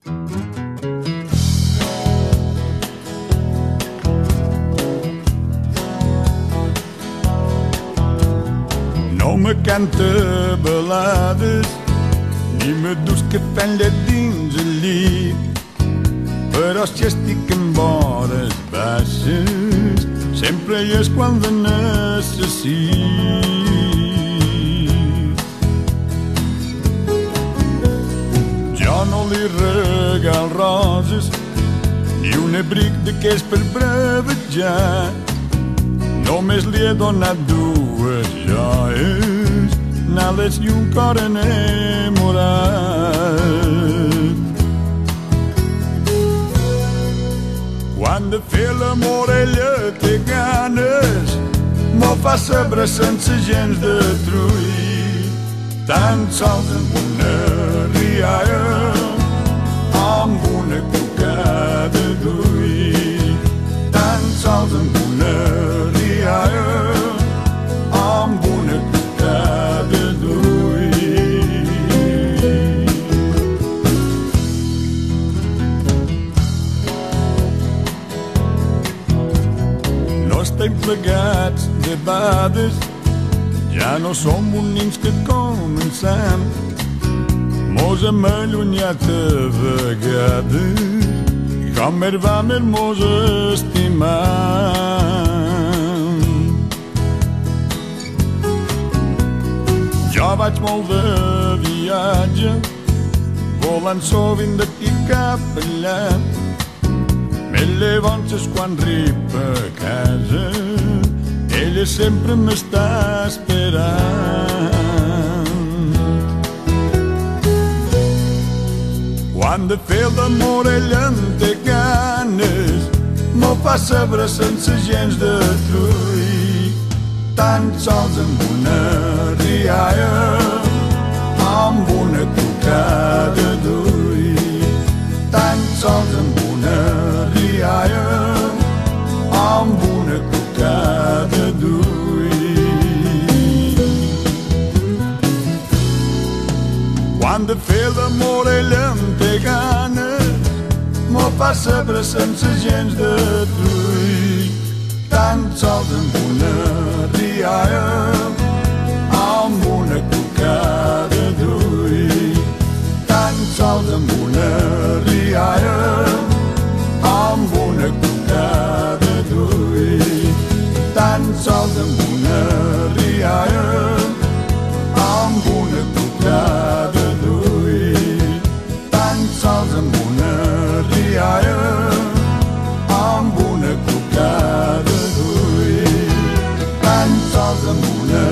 No me canta balades ni me dus cafè dins el llit, però si estic amb hores baixes sempre hi és quan la necessit. Jo no li regal roses ni un abric d'aquells per bravejar, només li he donat dues joies, nales i un cor enamorat. Quan de fer l'amor ella té ganes, m'ho fa saber sense gens de truir, tan sols amb una rialla, amb una cucada d'ull, tan sols amb una rialla, amb una cucada d'ull. No estem plegats de bades, ja no som uns nins que començam, mos hem allunyat a vegades, i com mer va mer mos estimam. Jo vaig molt de viatge, volant sovint d'aquí cap allà, més llavors quan arriba a casa ella sempre m'està esperant. Quan de fer l'amor ella en té ganes, m'ho fa saber sense gens de truir, tan sols amb una rialla, amb una cucada d'ull, tan sols amb una rialla, amb una cucada d'ull. Quan de fer l'amor ella en té ganes, m'ho fa saber sense gens de truir, tan sols amb una rialla, amb una cucada d'ull, tan sols amb una rialla, amb una cucada d'ull, tan sols amb una rialla, amb una cucada d'ull, tan sols amb una rialla, amb una cucada d'ull, tan sols amb una